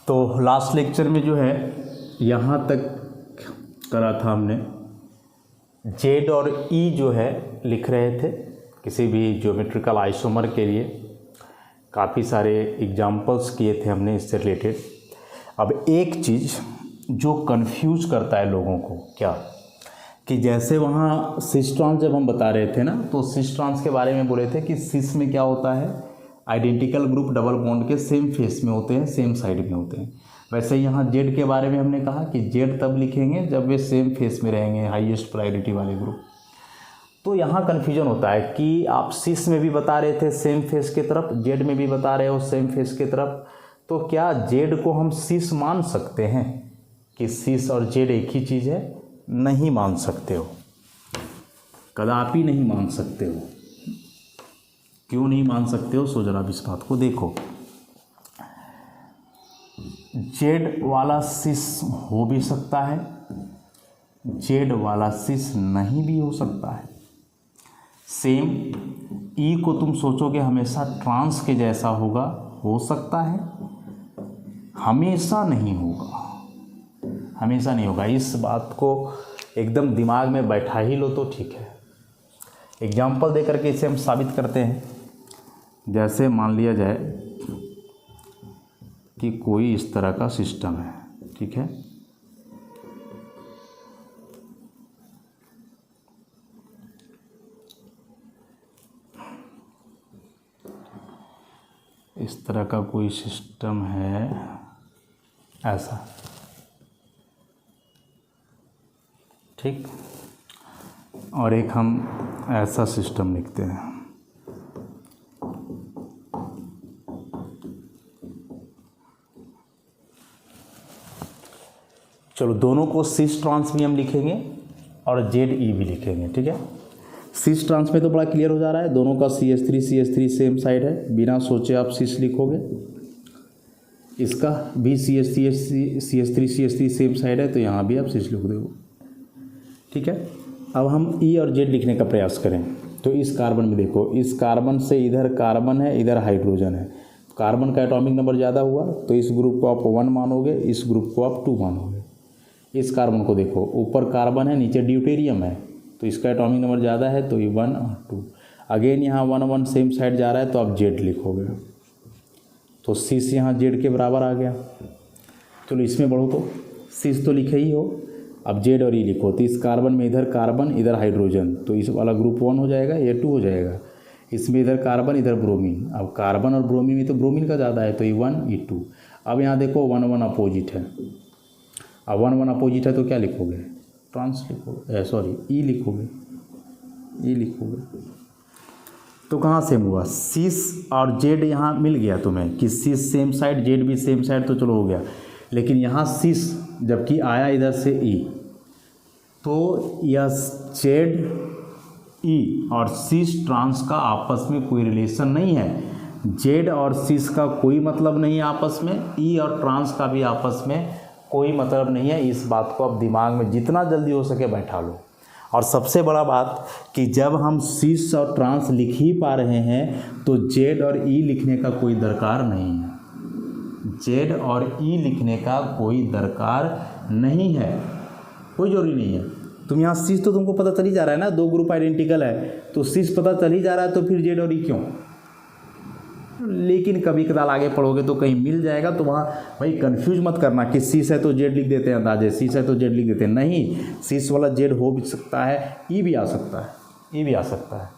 तो last lecture में जो है यहाँ तक करा था हमने, जेड और ई जो है लिख रहे थे किसी भी ज्योमेट्रिकल आइसोमर के लिए। काफ़ी सारे एग्जाम्पल्स किए थे हमने इससे रिलेटेड। अब एक चीज़ जो कंफ्यूज करता है लोगों को, क्या कि जैसे वहाँ सिस ट्रांस जब हम बता रहे थे ना, तो सिस ट्रांस के बारे में बोले थे कि सिस में क्या होता है, आइडेंटिकल ग्रुप डबल बॉन्ड के सेम फेस में होते हैं, सेम साइड में होते हैं। वैसे यहाँ जेड के बारे में हमने कहा कि जेड तब लिखेंगे जब वे सेम फेस में रहेंगे, हाईएस्ट प्रायोरिटी वाले ग्रुप। तो यहाँ कन्फ्यूजन होता है कि आप सिस में भी बता रहे थे सेम फेस की तरफ, जेड में भी बता रहे हो सेम फेस की तरफ, तो क्या जेड को हम सिस मान सकते हैं कि सिस और जेड एक ही चीज़ है? नहीं मान सकते हो, कदापि नहीं मान सकते हो। क्यों नहीं मान सकते हो? सो जरा इस बात को देखो। जेड वाला सिस हो भी सकता है, जेड वाला सिस नहीं भी हो सकता है। सेम ई को तुम सोचोगे हमेशा ट्रांस के जैसा होगा, हो सकता है, हमेशा नहीं होगा, हमेशा नहीं होगा। इस बात को एकदम दिमाग में बैठा ही लो तो ठीक है। एग्जाम्पल दे करके इसे हम साबित करते हैं। जैसे मान लिया जाए कि कोई इस तरह का सिस्टम है, ठीक है, इस तरह का कोई सिस्टम है ऐसा, ठीक, और एक हम ऐसा सिस्टम लिखते हैं। चलो दोनों को सिस ट्रांस भी हम लिखेंगे और जेड ई भी लिखेंगे, ठीक है। सिस ट्रांस में तो बड़ा क्लियर हो जा रहा है, दोनों का CH3 सेम साइड है, बिना सोचे आप सिस लिखोगे। इसका भी CH3 सेम साइड है, तो यहाँ भी आप सिस लिख दोगे, ठीक है। अब हम ई और जेड लिखने का प्रयास करें तो इस कार्बन में देखो, इस कार्बन से इधर कार्बन है, इधर हाइड्रोजन है, कार्बन का एटॉमिक नंबर ज़्यादा हुआ तो इस ग्रुप को आप 1 मानोगे, इस ग्रुप को आप 2 मानोगे। इस कार्बन को देखो, ऊपर कार्बन है, नीचे ड्यूटेरियम है, तो इसका एटॉमिक नंबर ज़्यादा है तो ये 1 और 2। अगेन यहाँ 1 1 सेम साइड जा रहा है तो आप जेड लिखोगे, तो सिस यहाँ जेड के बराबर आ गया। चलो इसमें बढ़ो तो सिस तो लिखे ही हो, अब जेड और ई लिखो, तो इस कार्बन में इधर कार्बन इधर हाइड्रोजन, तो इस वाला ग्रुप 1 हो जाएगा, ये 2 हो जाएगा। इसमें इधर कार्बन इधर ब्रोमीन, अब कार्बन और ब्रोमीन में तो ब्रोमीन का ज़्यादा है तो ये 1 ये 2। अब यहाँ देखो 1 1 अपोजिट है, अब 1 1 अपोजिट है तो क्या लिखोगे? ट्रांस लिखोगे, सॉरी ई लिखोगे, ई लिखोगे। तो कहाँ सेम हुआ? सिस और जेड यहाँ मिल गया तुम्हें कि सिस सेम साइड, जेड भी सेम साइड, तो चलो हो गया। लेकिन यहाँ सिस जबकि आया इधर से ई, तो यह जेड ई और सिस ट्रांस का आपस में कोई रिलेशन नहीं है। जेड और सिस का कोई मतलब नहीं है आपस में, ई और ट्रांस का भी आपस में कोई मतलब नहीं है। इस बात को अब दिमाग में जितना जल्दी हो सके बैठा लो। और सबसे बड़ा बात कि जब हम सिस और ट्रांस लिख ही पा रहे हैं तो जेड और ई लिखने का कोई दरकार नहीं है, जेड और ई लिखने का कोई दरकार नहीं है, कोई जरूरी नहीं है। तुम यहाँ सिस तो तुमको पता चल ही जा रहा है ना, 2 ग्रुप आइडेंटिकल है तो सिस पता चल ही जा रहा है, तो फिर जेड और ई क्यों? लेकिन कभी कदाल आगे पढ़ोगे तो कहीं मिल जाएगा, तो वहाँ भाई कंफ्यूज मत करना कि सिस है तो जेड लिख देते हैं अंदाजे, सिस है तो जेड लिख देते हैं, नहीं, सिस वाला जेड हो भी सकता है, ई भी आ सकता है, ई भी आ सकता है।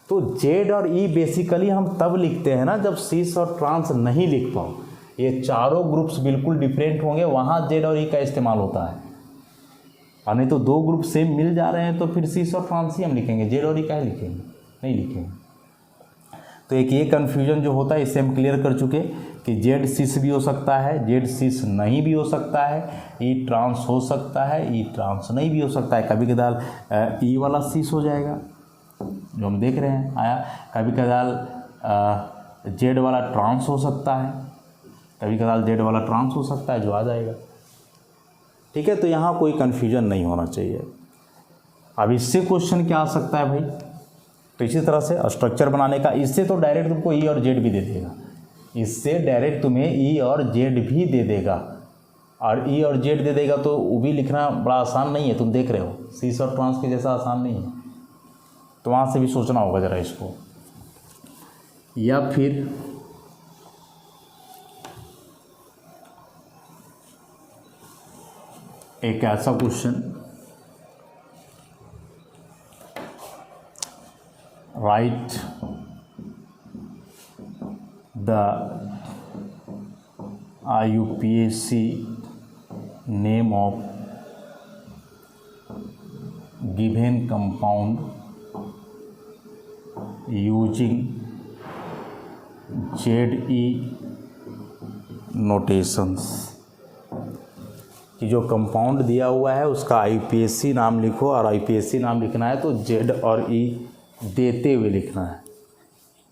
तो जेड और ई बेसिकली हम तब लिखते हैं ना जब सिस और ट्रांस नहीं लिख पाओ, ये चारों ग्रुप्स बिल्कुल डिफरेंट होंगे, वहाँ जेड और ई का इस्तेमाल होता है। और नहीं तो 2 ग्रुप सेम मिल जा रहे हैं तो फिर सिस और ट्रांस ही हम लिखेंगे, जेड और ई का लिखेंगे, नहीं लिखेंगे। तो एक ये कन्फ्यूजन जो होता है इसे हम क्लियर कर चुके कि जेड सिस भी हो सकता है, जेड सिस नहीं भी हो सकता है, ई ट्रांस हो सकता है, ई ट्रांस नहीं भी हो सकता है। कभी कदाल ई वाला सिस हो जाएगा जो हम देख रहे हैं आया, कभी कदाल जेड वाला ट्रांस हो सकता है, कभी कदाल जेड वाला ट्रांस हो सकता है जो आ जाएगा, ठीक है। तो यहाँ कोई कन्फ्यूजन नहीं होना चाहिए। अब इससे क्वेश्चन क्या आ सकता है भाई, तो इसी तरह से स्ट्रक्चर बनाने का, इससे तो डायरेक्ट तुमको ई और जेड भी दे देगा इससे डायरेक्ट तुम्हें ई और जेड भी दे देगा, और ई और जेड दे देगा तो वो भी लिखना बड़ा आसान नहीं है, तुम देख रहे हो सीस और ट्रांस के जैसा आसान नहीं है, तो वहाँ से भी सोचना होगा ज़रा इसको। या फिर एक ऐसा question, right the IUPAC name of given compound using ZE notations, कि जो कंपाउंड दिया हुआ है उसका IUPAC नाम लिखो, और IUPAC नाम लिखना है तो Z और E देते हुए लिखना है,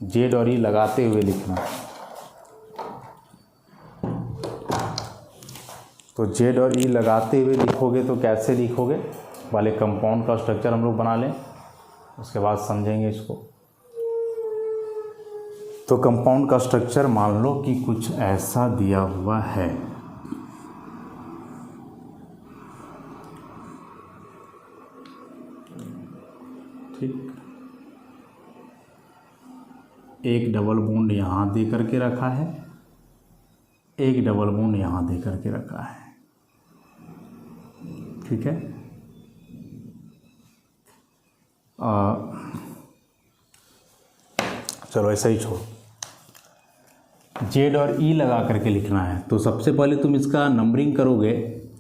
Z और E लगाते हुए लिखना है। तो Z और E लगाते हुए लिखोगे तो कैसे लिखोगे, वाले कंपाउंड का स्ट्रक्चर हम लोग बना लें, उसके बाद समझेंगे इसको। तो कंपाउंड का स्ट्रक्चर मान लो कि कुछ ऐसा दिया हुआ है, ठीक, एक डबल बॉन्ड यहाँ दे करके रखा है, एक डबल बॉन्ड यहाँ दे करके रखा है, ठीक है। चलो ऐसा ही छोड़ो, जेड और ई लगा करके लिखना है। तो सबसे पहले तुम इसका नंबरिंग करोगे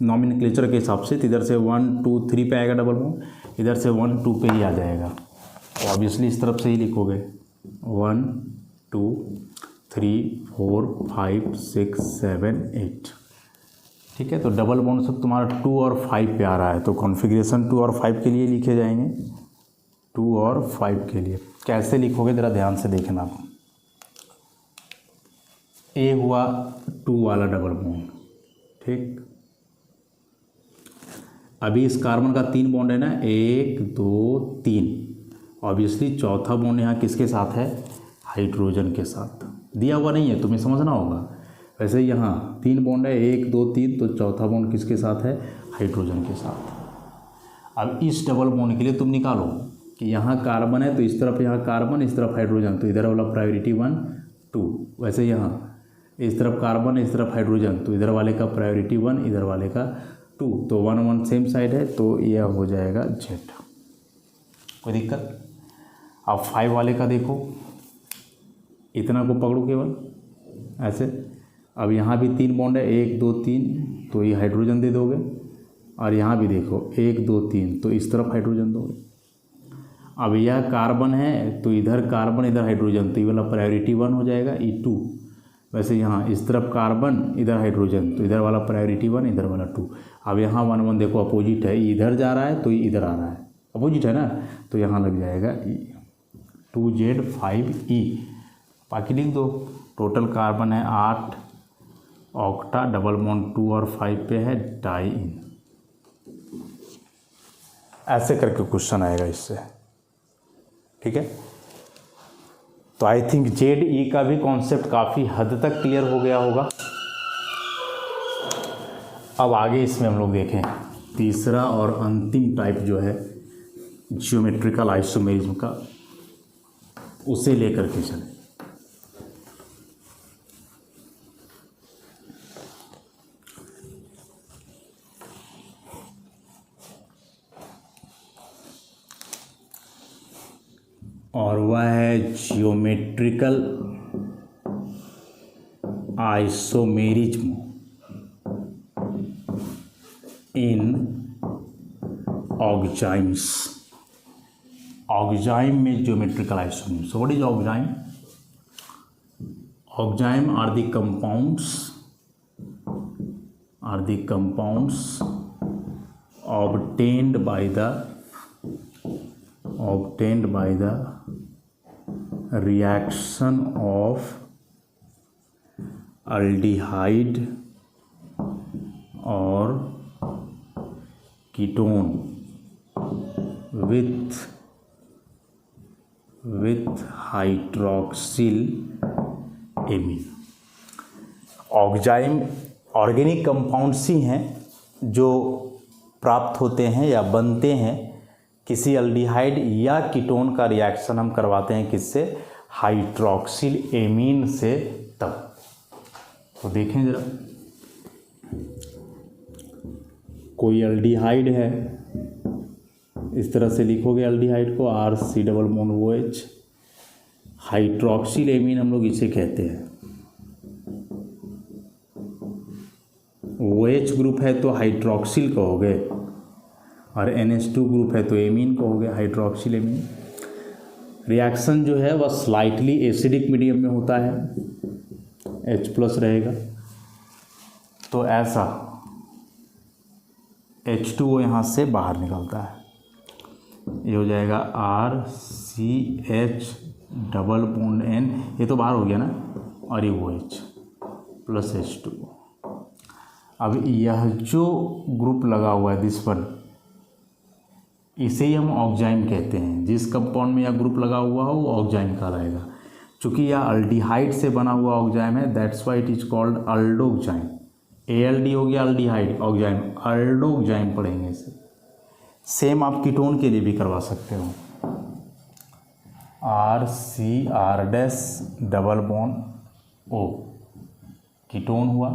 नॉमेनक्लेचर के हिसाब से, तो इधर से 1 2 3 पे आएगा डबल बॉन्ड, इधर से 1 2 पे ही आ जाएगा, तो ऑब्वियसली इस तरफ से ही लिखोगे 1 2 3 4 5 6 7 8, ठीक है। तो डबल बॉन्ड सब तुम्हारा 2 और 5 पे आ रहा है, तो कॉन्फ़िगरेशन 2 और 5 के लिए लिखे जाएंगे, 2 और 5 के लिए। कैसे लिखोगे ज़रा ध्यान से देखना। ए हुआ 2 वाला डबल बॉन्ड, ठीक। अभी इस कार्बन का 3 बॉन्ड है ना, 1 2 3, ऑब्वियसली चौथा बॉन्ड यहाँ किसके साथ है, हाइड्रोजन के साथ। दिया हुआ नहीं है, तुम्हें समझना होगा। वैसे यहाँ 3 बॉन्ड है, 1 2 3, तो चौथा बॉन्ड किसके साथ है, हाइड्रोजन के साथ। अब इस डबल बॉन्ड के लिए तुम निकालो कि यहाँ कार्बन है तो इस तरफ यहाँ कार्बन, इस तरफ हाइड्रोजन, तो इधर वाला प्रायोरिटी 1 2। वैसे यहाँ इस तरफ कार्बन, इस तरफ हाइड्रोजन, तो इधर वाले का प्रायोरिटी 1, इधर वाले का 2, तो 1 1 सेम साइड है, तो यह हो जाएगा Z। कोई दिक्कत। अब 5 वाले का देखो, इतना को पकड़ो केवल ऐसे। अब यहाँ भी 3 बॉन्ड है, 1 2 3, तो ये हाइड्रोजन दे दोगे, और यहाँ भी देखो 1 2 3, तो इस तरफ हाइड्रोजन दोगे। अब यह कार्बन है तो इधर कार्बन, इधर हाइड्रोजन, तो ये वाला प्रायोरिटी 1 हो जाएगा, E2। वैसे यहाँ इस तरफ कार्बन, इधर हाइड्रोजन, तो इधर वाला प्रायोरिटी 1, इधर वाला 2। अब यहाँ 1 1 देखो अपोजिट है, इधर जा रहा है तो इधर आ रहा है, अपोजिट है ना, तो यहाँ लग जाएगा 2Z 5E। बाकी लिख दो। टोटल कार्बन है 8, ऑक्टा, डबल बॉन्ड 2 और 5 पे है, डाई इन। ऐसे करके क्वेश्चन आएगा इससे, ठीक है। तो आई थिंक ZE का भी कॉन्सेप्ट काफ़ी हद तक क्लियर हो गया होगा। अब आगे इसमें हम लोग देखें तीसरा और अंतिम टाइप जो है ज्योमेट्रिकल आइसोमेरिज्म का, उसे लेकर के चलें। और वह है geometrical isomerism in oximes. Oxime में geometrical isomerism. So what is oxime? Oxime are the compounds obtained by the reaction of aldehyde or ketone with hydroxyl amine। Oxime organic compounds ही हैं जो प्राप्त होते हैं या बनते हैं किसी अल्डिहाइड या कीटोन का रिएक्शन हम करवाते हैं किससे, हाइड्रोक्सिल एमीन से। तब तो देखें जरा, कोई अल्डिहाइड है, इस तरह से लिखोगे अल्डिहाइड को, RC⋯OH, हाइड्रोक्सिल एमीन हम लोग इसे कहते हैं। OH ग्रुप है तो हाइड्रोक्सिल कहोगे और NH2 ग्रुप है तो एमीन कहोगे, हाइड्रोक्सिल एमीन। रिएक्शन जो है वह स्लाइटली एसिडिक मीडियम में होता है, H+ रहेगा, तो ऐसा H2O यहाँ से बाहर निकलता है, ये हो जाएगा RCH⋯N, ये तो बाहर हो गया ना, और ये OH + H2O। अब यह जो ग्रुप लगा हुआ है दिस वन, इसे ही हम ऑक्जाइम कहते हैं। जिस कंपाउंड में यह ग्रुप लगा हुआ हो वो ऑक्जाइम कहलाएगा। चूँकि यह अल्डिहाइड से बना हुआ ऑक्जाइम है, that's why it is called aldoxime. ALD हो गया अल्डिहाइड, ऑक्जाइम, अल्डोक्जाइम पढ़ेंगे इसे। सेम आप कीटोन के लिए भी करवा सकते हो, RCR⋯O कीटोन हुआ,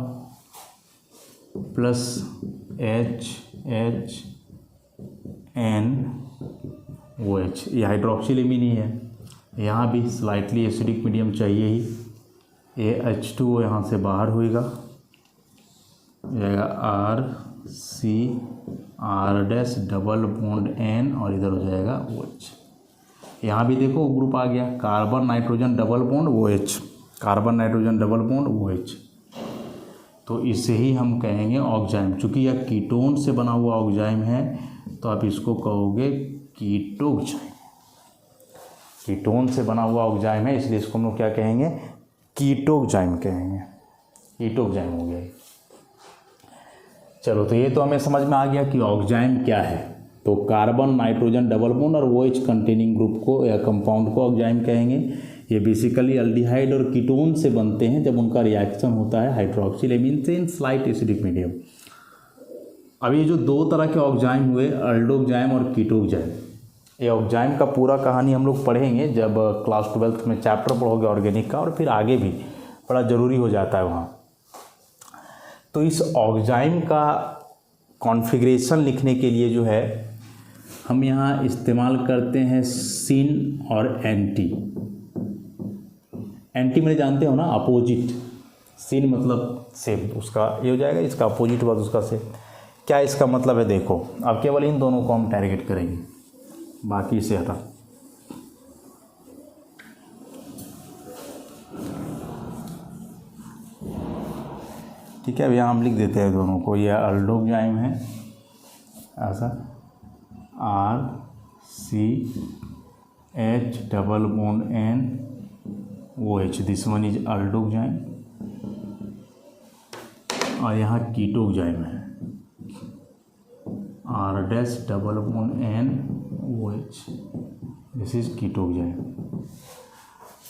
प्लस HNOH, ये हाइड्रोक्सिल एमीन ही है। यहाँ भी स्लाइटली एसिडिक मीडियम चाहिए ही, ये H2O यहाँ से बाहर होएगा, जाएगा RCR⋯N और इधर हो जाएगा OH। यहाँ भी देखो ग्रुप आ गया, carbon nitrogen double bond OH, carbon nitrogen double bond OH, तो इसे ही हम कहेंगे ऑक्जाइम। चूँकि यह कीटोन से बना हुआ ऑक्जाइम है तो आप इसको कहोगे कीटोक्जाइम। कीटोन से बना हुआ ऑक्जाइम है इसलिए इसको हम लोग क्या कहेंगे, कीटोक्जाइम कहेंगे। कीटोक्जाइम हो गया। चलो, तो ये तो हमें समझ में आ गया कि ऑक्जाइम क्या है। तो कार्बन नाइट्रोजन डबल बॉन्ड और OH कंटेनिंग ग्रुप को या कंपाउंड को ऑक्जाइम कहेंगे। ये बेसिकली अल्डिहाइड और कीटोन से बनते हैं जब उनका रिएक्शन होता है हाइड्रोक्सिल एमीन से इन स्लाइट एसिडिक मीडियम। अब ये जो दो तरह के ऑक्जाइम हुए, अल्डोक्जाइम और कीटोक्जाइम, ये ऑक्जाइम का पूरा कहानी हम लोग पढ़ेंगे जब क्लास 12th में चैप्टर पढ़ोगे ऑर्गेनिक का, और फिर आगे भी बड़ा ज़रूरी हो जाता है वहाँ। तो इस ऑक्जाइम का कॉन्फ़िगरेशन लिखने के लिए जो है हम यहाँ इस्तेमाल करते हैं सिन और एंटी। एंटी मैंने जानते हो ना, अपोजिट। सिन मतलब सेम, उसका ये हो जाएगा, इसका अपोजिट हुआ उसका सेम। क्या इसका मतलब है देखो, अब केवल इन दोनों को हम टारगेट करेंगे, बाकी से हटा। ठीक है, अब यहाँ हम लिख देते हैं दोनों को। यह अल्डोक्जाइम है ऐसा, RCH⋯OH, दिस वन इज अल्डोक्जाइम। और यहाँ कीटोक्जाइम है, R⋯OH, दिस इज कीटोक्जाइम।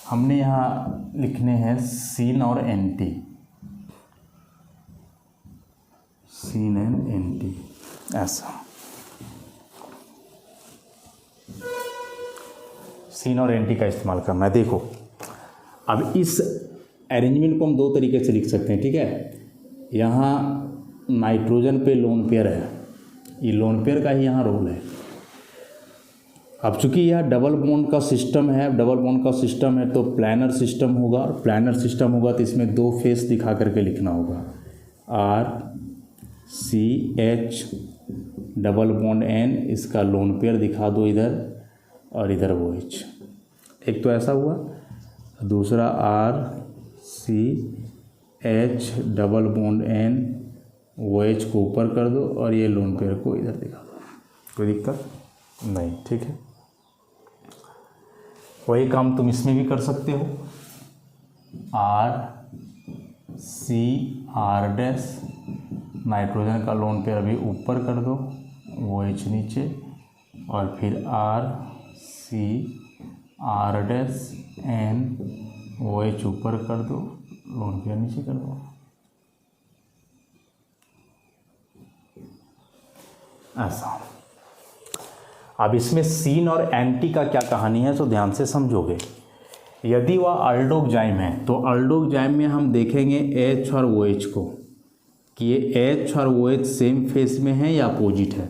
हमने यहाँ लिखने हैं सिन और एंटी, सिन एंड एंटी ऐसा। सिन और एंटी का इस्तेमाल करना है। देखो, अब इस अरेंजमेंट को हम दो तरीके से लिख सकते हैं। ठीक है, यहाँ नाइट्रोजन पे लोन पेयर है, ये लोन पेयर का ही यहाँ रोल है। अब चूंकि यह डबल बॉन्ड का सिस्टम है, डबल बॉन्ड का सिस्टम है तो प्लानर सिस्टम होगा, और प्लानर सिस्टम होगा तो इसमें दो फेस दिखा करके लिखना होगा, RCH⋯N, इसका लोन पेयर दिखा दो इधर, और इधर OH। एक तो ऐसा हुआ, दूसरा RCH⋯N, OH को ऊपर कर दो और ये लोन पेयर को इधर दिखा दो, कोई दिक्कत नहीं। ठीक है, वही काम तुम इसमें भी कर सकते हो। RCR', नाइट्रोजन का लोन पेयर अभी ऊपर कर दो, OH नीचे, और फिर RCR', OH ऊपर कर दो, लोन पेयर नीचे कर दो। ऐसा। अब इसमें सीन और एंटी का क्या कहानी है तो ध्यान से समझोगे। यदि वह अल्डोक जाइम है तो अल्डोक जाइम में हम देखेंगे एच और ओ एच को कि ये एच और ओ एच सेम फेस में है या अपोजिट है।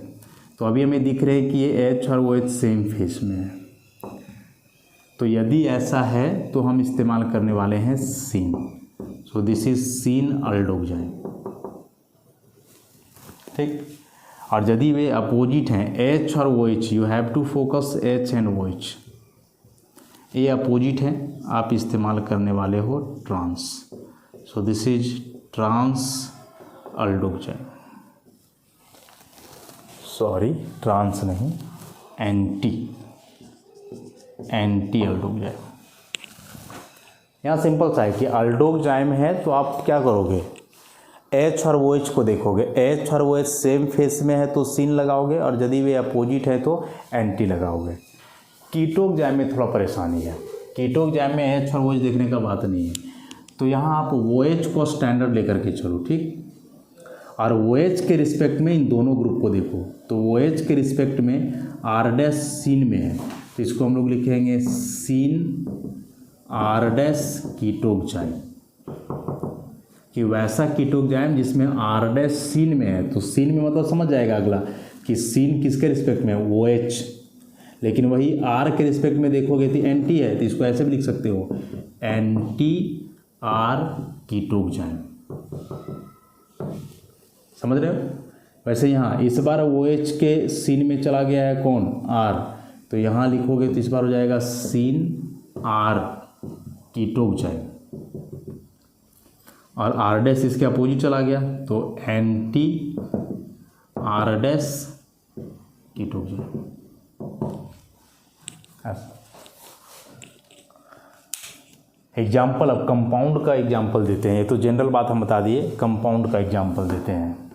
तो अभी हमें दिख रहे हैं कि ये एच और ओ एच सेम फेस में है। तो यदि ऐसा है तो हम इस्तेमाल करने वाले हैं syn. So this is syn aldoxime, ठीक। और यदि वे अपोजिट हैं एच और O H, you have to focus H and O H, ये अपोजिट हैं, आप इस्तेमाल करने वाले हो trans. So this is trans aldoxime, sorry trans नहीं, एंटी अल्डोक जाइम। यहाँ सिंपल सा है कि अल्डोक जाइम है तो आप क्या करोगे, एच और ओ एच को देखोगे, एच और ओ एच सेम फेस में है तो सीन लगाओगे, और यदि वे अपोजिट है तो एंटी लगाओगे। कीटोक जाइम में थोड़ा परेशानी है। कीटोक जाइम में एच और ओ एच देखने का बात नहीं है, तो यहाँ आप ओ एच को स्टैंडर्ड लेकर के चलो, ठीक। और ओ एच के रिस्पेक्ट में इन दोनों ग्रुप को देखो, तो ओ एच के रिस्पेक्ट में आर डैश सीन में है, तो इसको हम लोग लिखेंगे सीन आर डैश कीटोक जाइम, कि वैसा कीटोक जाइम जिसमें आर डैश सीन में है। तो सीन में मतलब समझ जाएगा अगला कि सीन किसके रिस्पेक्ट में है, ओ एच। लेकिन वही आर के रिस्पेक्ट में देखोगे तो एंटी है, तो इसको ऐसे भी लिख सकते हो, एंटी आर कीटोक जाइम। समझ रहे हो। वैसे यहाँ इस बार ओ एच के सीन में चला गया है कौन, आर, तो यहाँ लिखोगे तो इस बार हो जाएगा सीन आर कीटोक जाइम, और आर डैश इसके अपोजिट चला गया तो एंटी आर डैश कीटोक जाइम। एग्जाम्पल, अब कंपाउंड का एग्जाम्पल देते हैं। ये तो जनरल बात हम बता दिए, कंपाउंड का एग्जाम्पल देते हैं।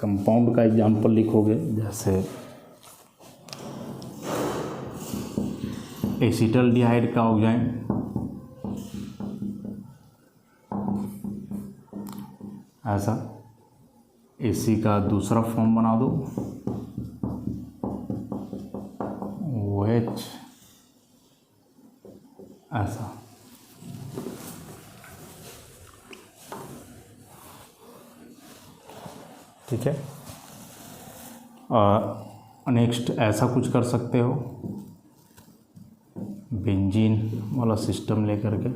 कंपाउंड का एग्जाम्पल लिखोगे जैसे एसिटल्डिहाइड का ऑक्साइड, ऐसा एसी का दूसरा फॉर्म बना दो OH, ऐसा। ठीक है। नेक्स्ट ऐसा कुछ कर सकते हो, बेंजीन वाला सिस्टम लेकर के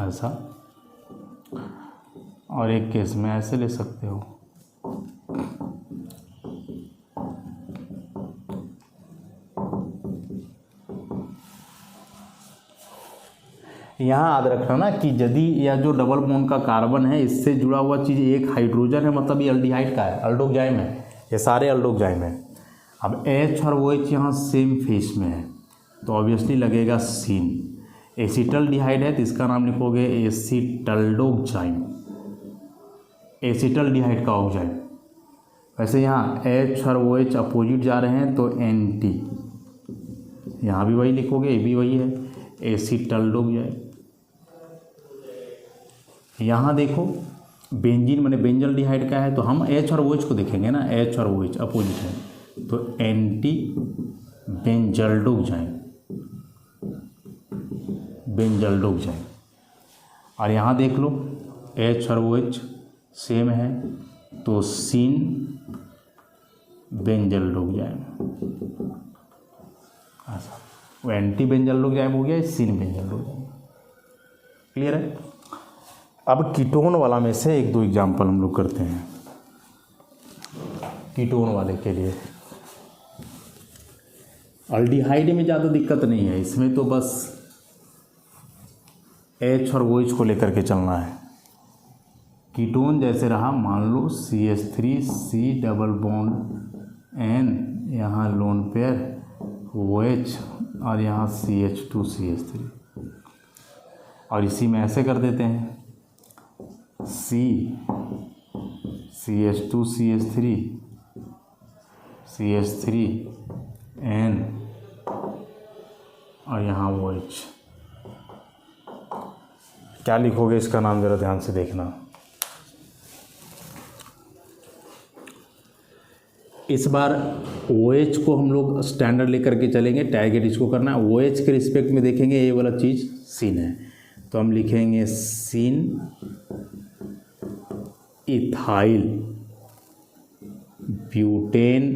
ऐसा, और एक केस में ऐसे ले सकते हो। यहाँ याद रखना ना कि यदि यह जो डबल बॉन्ड का कार्बन है इससे जुड़ा हुआ चीज़ एक हाइड्रोजन है, मतलब ये एल्डिहाइड का है, अल्डोक जाइम है, ये सारे अल्डोक जाइम है। अब H और OH यहाँ सेम फेस में है तो ऑब्वियसली लगेगा सीन। एसिटल्डिहाइड है तो इसका नाम लिखोगे एसिटल्डोक जाइम, एसिटल्डिहाइड का ऑक्साइड। वैसे यहाँ H और OH अपोजिट जा रहे हैं तो एंटी, यहाँ भी वही लिखोगे, ये भी वही है, एसिटल्डोक जाइम। यहाँ देखो बेंजीन माने बेंजल्डिहाइड का है तो हम H और OH को देखेंगे ना, H और OH अपोजिट है तो एंटी बेंजल्डोक जाइम, बेंजल्डोक जाइम। और यहाँ देख लो H और OH सेम है तो सीन बेंजल्डोक जाइम, ऐसा। वो एंटी बेंजल्डोक जाइम हो गया, सीन बेंजल्डोक जाइम। क्लियर है। अब कीटोन वाला में से एक दो एग्जाम्पल हम लोग करते हैं। कीटोन वाले के लिए अल्डिहाइड में ज़्यादा दिक्कत नहीं है, इसमें तो बस H और OH को लेकर के चलना है। कीटोन जैसे रहा, मान लो CH3C डबल बॉन्ड N, यहाँ लोन पेयर OH और यहाँ CH2CH3, और इसी में ऐसे कर देते हैं CH2CH3 CH3N और यहाँ OH। क्या लिखोगे इसका नाम ज़रा ध्यान से देखना। इस बार OH को हम लोग स्टैंडर्ड लेकर के चलेंगे, टारगेट इसको करना है। OH के रिस्पेक्ट में देखेंगे ये वाला चीज़ सीन है, तो हम लिखेंगे सीन इथाइल ब्यूटेन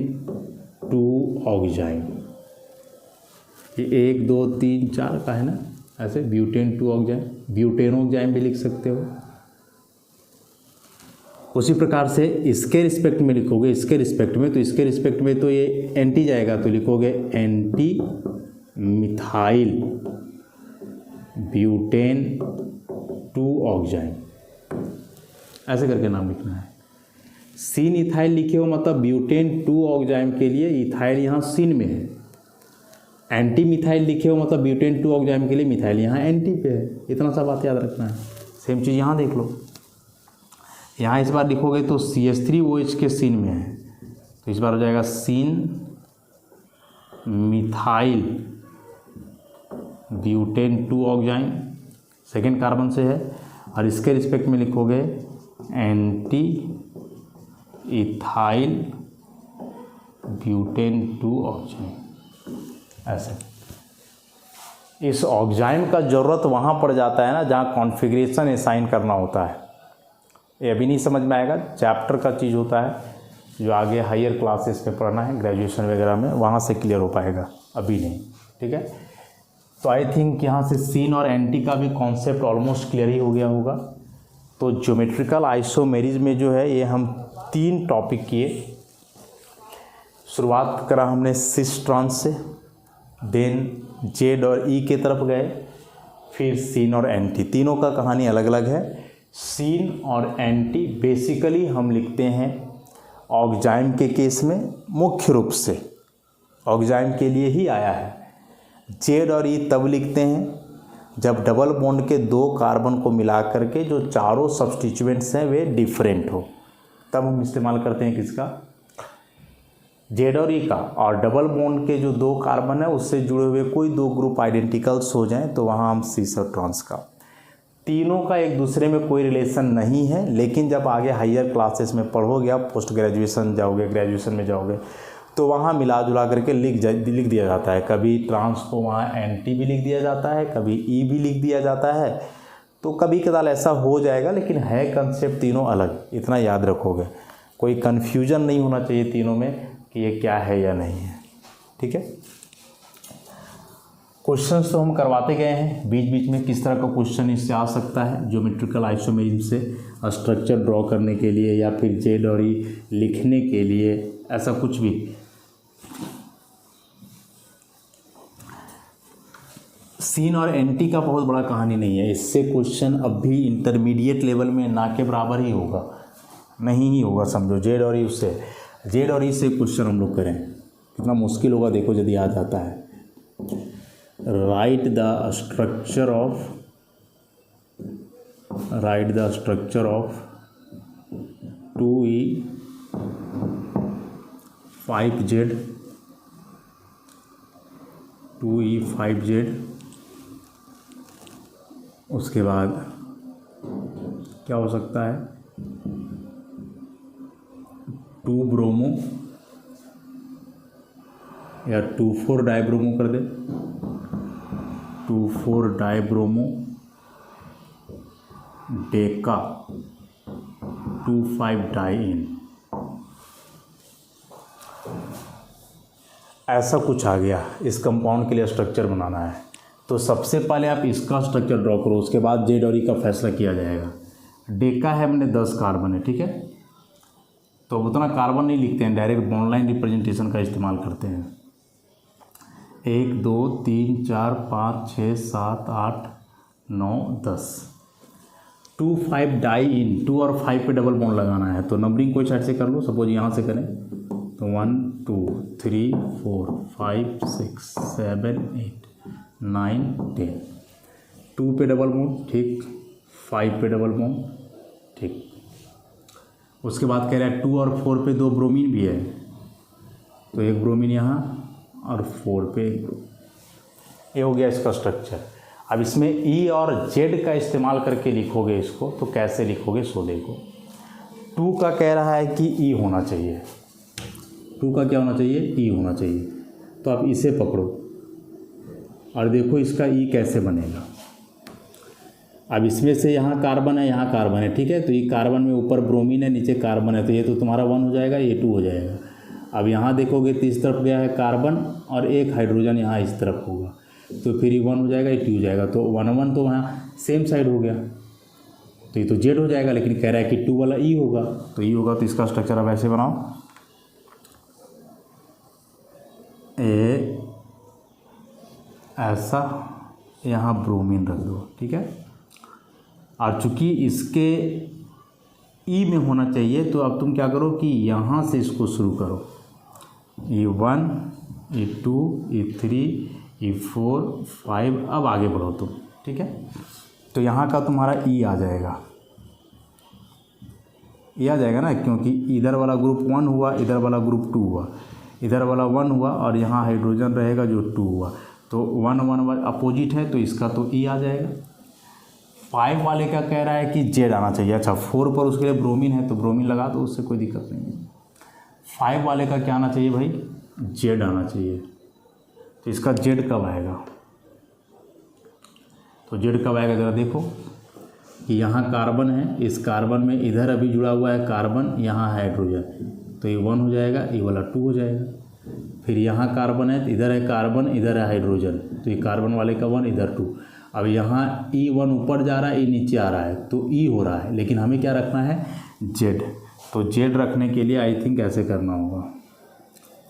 2 ऑक्जाइम। ये 1 2 3 4 का है ना, ऐसे ब्यूटेन 2 ऑक्जाइम, ब्यूटेनोक्साइम भी लिख सकते हो। उसी प्रकार से इसके रिस्पेक्ट में लिखोगे, इसके रिस्पेक्ट में, तो इसके रिस्पेक्ट में तो ये एंटी जाएगा, तो लिखोगे एंटी मिथाइल ब्यूटेन 2 ऑक्जाइम, ऐसे करके नाम लिखना है। सीन इथाइल लिखे हो मतलब ब्यूटेन 2 ऑक्जाइम के लिए इथाइल यहाँ सीन में है। एंटी मिथाइल लिखे हो मतलब ब्यूटेन 2 ऑक्जाइम के लिए मिथाइल यहाँ एंटी पे है। इतना सा बात याद रखना है। सेम चीज़ यहाँ देख लो, यहाँ इस बार लिखोगे तो CH3OH के सीन में है, तो इस बार हो जाएगा syn methyl butane 2 oxime, second carbon से है, और इसके रिस्पेक्ट में लिखोगे एंटी इथाइल ब्यूटेन 2 ऑक्जाइम, ऐसे। इस ऑक्जाइम का ज़रूरत वहाँ पड़ जाता है ना जहाँ कॉन्फ़िगरेशन असाइन करना होता है। ये अभी नहीं समझ में आएगा, चैप्टर का चीज़ होता है जो आगे हायर क्लासेस में पढ़ना है, ग्रेजुएशन वगैरह में, वहाँ से क्लियर हो पाएगा, अभी नहीं। ठीक है, तो आई थिंक यहाँ से सीन और एंटी का भी कॉन्सेप्ट ऑलमोस्ट क्लियर ही हो गया होगा। तो ज्योमेट्रिकल आइसोमेरिज में जो है ये हम 3 टॉपिक किए। शुरुआत करा हमने सिस ट्रांस से, देन जेड और ई के तरफ गए, फिर सीन और एंटी। तीनों का कहानी अलग अलग है। सीन और एंटी बेसिकली हम लिखते हैं ऑक्जाइम के केस में, मुख्य रूप से ऑक्जाइम के लिए ही आया है। जेड और ई तब लिखते हैं जब डबल बॉन्ड के 2 कार्बन को मिला करके जो चारों सब्स्टिट्यूएंट्स हैं वे डिफरेंट हो, तब हम इस्तेमाल करते हैं किसका, जेड और ई का। और डबल बॉन्ड के जो 2 कार्बन है उससे जुड़े हुए कोई 2 ग्रुप आइडेंटिकल्स हो जाएं तो वहाँ हम सीस और ट्रांस का। तीनों का एक दूसरे में कोई रिलेशन नहीं है, लेकिन जब आगे हायर क्लासेस में पढ़ोगे, आप पोस्ट ग्रेजुएशन जाओगे, ग्रेजुएशन में जाओगे, तो वहाँ मिला जुला करके लिख दिया जाता है। कभी ट्रांस को वहाँ एंटी भी लिख दिया जाता है, कभी ई भी लिख दिया जाता है, तो कभी कदाल ऐसा हो जाएगा, लेकिन है कंसेप्ट तीनों अलग, इतना याद रखोगे। कोई कन्फ्यूजन नहीं होना चाहिए तीनों में कि ये क्या है या नहीं है। ठीक है, क्वेश्चंस तो हम करवाते गए हैं, बीच बीच में किस तरह का क्वेश्चन इससे आ सकता है ज्योमेट्रिकल आइसोमेरिज्म से स्ट्रक्चर ड्रॉ करने के लिए या फिर जेड और ई लिखने के लिए, ऐसा कुछ भी। सीन और एंटी का बहुत बड़ा कहानी नहीं है, इससे क्वेश्चन अब भी इंटरमीडिएट लेवल में ना के बराबर ही होगा, नहीं ही होगा समझो। जेड और ई उससे, जेड और ई से क्वेश्चन हम लोग करें, कितना मुश्किल होगा देखो यदि आ जाता है। write the structure of 2e 5z 2e 5z। उसके बाद क्या हो सकता है, 2 ब्रोमो या 2,4 डाइब्रोमो कर दे, 2,4 डाइब्रोमो डेका 2,5 डाइइन, ऐसा कुछ आ गया। इस कंपाउंड के लिए स्ट्रक्चर बनाना है, तो सबसे पहले आप इसका स्ट्रक्चर ड्रॉ करो, उसके बाद जेड और ई का फैसला किया जाएगा। डेका है हमने 10 कार्बन है, ठीक है, तो उतना कार्बन नहीं लिखते हैं, डायरेक्ट बॉन्ड रिप्रेजेंटेशन का इस्तेमाल करते हैं। 1 2 3 4 5 6 7 8 9 10 2,5 डाई इन, 2 और 5 पे डबल बॉन्ड लगाना है, तो नंबरिंग कोई साइड से कर लो, सपोज यहाँ से करें तो 1 2 3 4 5 6 7 8 9 10, 2 पे डबल बॉन्ड, ठीक, 5 पे डबल बॉन्ड, ठीक। उसके बाद कह रहा है 2 और 4 पे 2 ब्रोमीन भी है, तो 1 ब्रोमीन यहाँ और 4 पे 1 ब्रोमीन। ये हो गया इसका स्ट्रक्चर। अब इसमें ई और जेड का इस्तेमाल करके लिखोगे इसको, तो कैसे लिखोगे सो देखो। 2 का कह रहा है कि ई होना चाहिए, 2 का क्या होना चाहिए, ई होना चाहिए। तो आप इसे पकड़ो और देखो इसका ई कैसे बनेगा। अब इसमें से यहाँ कार्बन है, यहाँ कार्बन है, ठीक है। तो ये कार्बन में ऊपर ब्रोमीन है, नीचे कार्बन है, तो ये तो तुम्हारा 1 हो जाएगा, ये 2 हो जाएगा। अब यहाँ देखोगे तो इस तरफ गया है कार्बन और एक हाइड्रोजन यहाँ इस तरफ होगा, तो फिर ये 1 हो जाएगा, ये 2 हो जाएगा। तो 1 1 तो वहाँ सेम साइड हो गया, तो ये तो जेड हो जाएगा। लेकिन कह रहा है कि 2 वाला ई होगा, तो ई होगा तो इसका स्ट्रक्चर अब ऐसे बनाओ, ऐसा यहाँ ब्रोमीन रख दो, ठीक है। और चूँकि इसके ई में होना चाहिए, तो अब तुम क्या करो कि यहाँ से इसको शुरू करो, E1 E2 E3 E4 5, अब आगे बढ़ो तुम, ठीक है। तो यहाँ का तुम्हारा ई आ जाएगा, ये आ जाएगा ना, क्योंकि इधर वाला ग्रुप 1 हुआ, इधर वाला ग्रुप 2 हुआ, इधर वाला 1 हुआ और यहाँ हाइड्रोजन रहेगा जो 2 हुआ, तो 1 1 अपोजिट है, तो इसका तो ई आ जाएगा। 5 वाले का कह रहा है कि जेड आना चाहिए। अच्छा 4 पर उसके लिए ब्रोमीन है, तो ब्रोमीन लगा दो, उससे कोई दिक्कत नहीं है। 5 वाले का क्या आना चाहिए भाई, जेड आना चाहिए। तो इसका जेड कब आएगा, तो जेड कब आएगा ज़रा देखो कि यहाँ कार्बन है, इस कार्बन में इधर अभी जुड़ा हुआ है कार्बन, यहाँ हाइड्रोजन, तो ये 1 हो जाएगा, ये वाला 2 हो जाएगा। फिर यहाँ कार्बन है, तो इधर है कार्बन, इधर है हाइड्रोजन, तो ये कार्बन वाले का 1, इधर 2। अब यहाँ E1 ऊपर जा रहा है, E नीचे आ रहा है, तो ई हो रहा है, लेकिन हमें क्या रखना है, जेड। तो जेड रखने के लिए आई थिंक ऐसे करना होगा,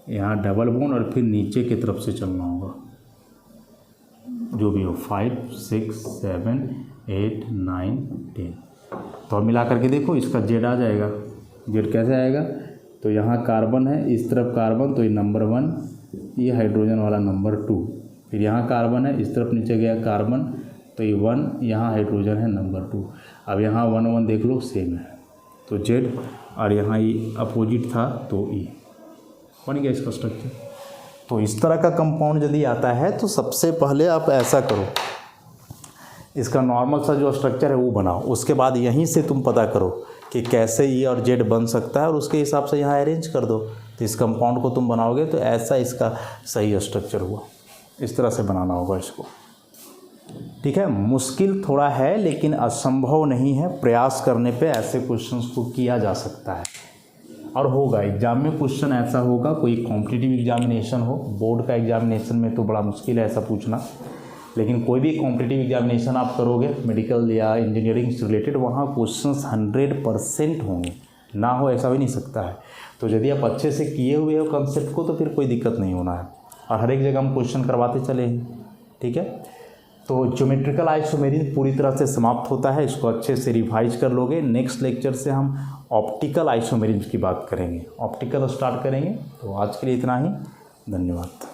यहाँ डबल बॉन्ड और फिर नीचे की तरफ से चलना होगा, जो भी हो 5 6 7 8 9 10। तो अब मिला करके देखो इसका जेड आ जाएगा। जेड कैसे आएगा, तो यहाँ कार्बन है, इस तरफ कार्बन, तो ये नंबर 1, ये हाइड्रोजन वाला नंबर 2, फिर यहाँ कार्बन है, इस तरफ नीचे गया कार्बन, तो ये 1, यहाँ हाइड्रोजन है नंबर 2। अब यहाँ 1 1 देख लो सेम है, तो जेड, और यहाँ ये अपोजिट था तो ई बन गया इसका स्ट्रक्चर। तो इस तरह का कंपाउंड यदि आता है तो सबसे पहले आप ऐसा करो, इसका नॉर्मल सा जो स्ट्रक्चर है वो बनाओ, उसके बाद यहीं से तुम पता करो कि कैसे ई और जेड बन सकता है और उसके हिसाब से यहाँ अरेंज कर दो। तो इस कंपाउंड को तुम बनाओगे तो ऐसा इसका सही स्ट्रक्चर हुआ, इस तरह से बनाना होगा इसको, ठीक है। मुश्किल थोड़ा है लेकिन असंभव नहीं है, प्रयास करने पे ऐसे क्वेश्चंस को किया जा सकता है और होगा। एग्जाम में क्वेश्चन ऐसा होगा, कोई कॉम्पिटिटिव एग्जामिनेशन हो, बोर्ड का एग्जामिनेशन में तो बड़ा मुश्किल है ऐसा पूछना, लेकिन कोई भी कॉम्पिटिटिव एग्जामिनेशन आप करोगे मेडिकल या इंजीनियरिंग से रिलेटेड, वहाँ क्वेश्चंस 100% होंगे, ना हो ऐसा भी नहीं सकता है। तो यदि आप अच्छे से किए हुए हो कंसेप्ट को तो फिर कोई दिक्कत नहीं होना है, और हर एक जगह हम क्वेश्चन करवाते चले हैं, ठीक है। तो ज्योमेट्रिकल आइसोमेरिज्म पूरी तरह से समाप्त होता है, इसको अच्छे से रिवाइज कर लोगे। नेक्स्ट लेक्चर से हम ऑप्टिकल आइसोमेरिज्म की बात करेंगे, ऑप्टिकल स्टार्ट करेंगे। तो आज के लिए इतना ही, धन्यवाद।